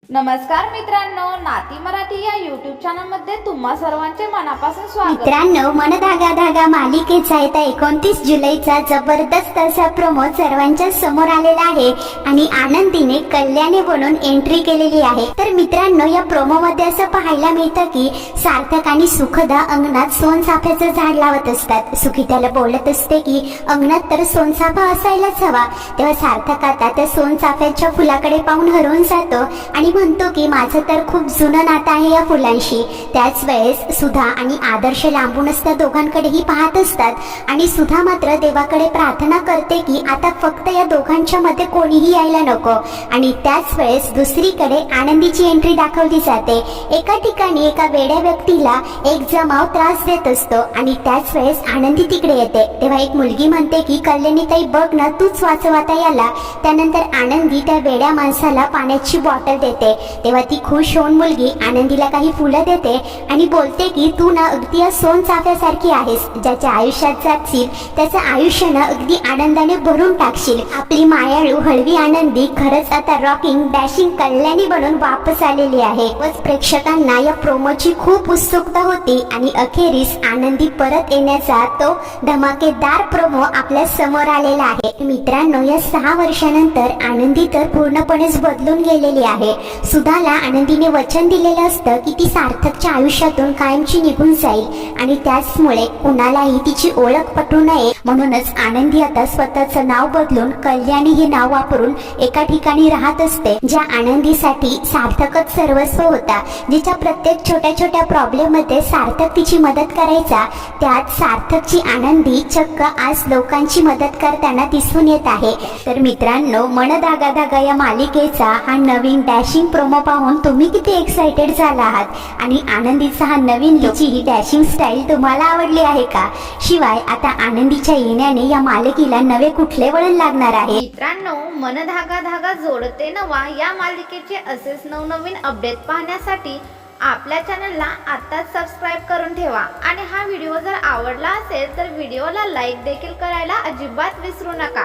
नमस्कार मित्रांनो, नाती मराठी या यूट्यूब चॅनल मध्ये तुम्हा सर्वांचे मनापासून स्वागत। मित्रांनो, मन धागा धागा मालिकेचा येत्या 29 जुलैचा जबरदस्त असा प्रोमो सर्वांच्या समोर आलेला आहे आणि आनंदीने कल्याणी बनून एंट्री केलेली आहे। तर मित्रांनो, या प्रोमो मध्ये असं पाहायला मिळतं की सार्थक आणि सुखदा अंगणात सोनचाफ्याचं झाड लावत असतात। सुखी त्याला बोलत असते की अंगणात तर सोनचाफा असायलाच हवा। तेव्हा सार्थक आता त्या सोनचाफ्याच्या फुलाकडे पाहून हरवून जातो आणि म्हणतो की माझं तर खूप जुनं नातं आहे या फुलांशी। त्याच वेळेस सुधा आणि आदर्श लांबूनच त्या दोघांकडेही पाहत असतात आणि सुधा मात्र देवाकडे प्रार्थना करते की आता फक्त या दोघांच्या मध्ये कोणीही यायला नको। आणि त्याच वेळेस दुसरीकडे आनंदीची एंट्री दाखवली जाते। एका ठिकाणी एका वेड्या व्यक्तीला एक जमाव त्रास देत असतो आणि त्याच वेळेस आनंदी तिकडे येते। तेव्हा एक मुलगी म्हणते की कल्याणीताई बघ ना, तूच वाचवता याला। त्यानंतर आनंदी त्या वेड्या माणसाला पाण्याची बॉटल देते। तेव्हा ती खुश होऊन मुलगी आनंदीला काही फुलं देते आणि बोलते की तू ना अगदी सोनचाफ्यासारखी आहेस, ज्याच्या आयुष्यात जाशील त्याचं आयुष्य ना अगदी आनंदाने भरून टाकशील। आपली मायाळू हळवी आनंदी खरंच आता रॉकिंग डॅशिंग कल्याणी बनून वापस आलेली आहे। प्रेक्षकांना या प्रोमोची खूप उत्सुकता होती आणि अखेरीस आनंदी परत येण्याचा तो धमाकेदार प्रोमो आपल्या समोर आलेला आहे। मित्रांनो, या 6 वर्षानंतर आनंदी तर पूर्णपणेच बदलून गेलेली आहे। सुधाला आनंदीने वचन दिलेलं असतं की ती सार्थकच्या आयुष्यातून कायमची निघून जाईल आणि त्याचमुळे कुणालाही तिची ओळख पटू नये म्हणूनच आनंदी आता स्वतःचं नाव बदलून कल्याणी हे नाव वापरून एका ठिकाणी राहत असते, ज्या आनंदीसाठी सार्थकच सर्वस्व होता। जिच्या प्रत्येक छोट्या छोट्या प्रॉब्लेम मध्ये सार्थक तिची मदत करायचा, त्यात सार्थकची आनंदी चक्क आज लोकांची मदत करताना दिसून येत आहे। तर मित्रांनो, मन धागा धागा या मालिकेचा हा नवीन डॅशिंग प्रोमो पाहून तुम्ही किती एक्साइटेड झाला आहात आणि आनंदीचा हा नवीन लुकची ही डॅशिंग स्टाईल तुम्हाला आवडली आहे का? शिवाय आता आनंदीच्या येण्याने या मालिकेला नवे कुठले वळण लागणार आहे? मित्रांनो, मन धागा धागा जोडते नवा या मालिकेचे असेच नवनवीन अपडेट पाहण्यासाठी आपल्या चॅनलला आताच सबस्क्राईब करून ठेवा आणि हा व्हिडिओ जर आवडला असेल तर व्हिडिओला लाईक देखील करायला अजिबात विसरू नका।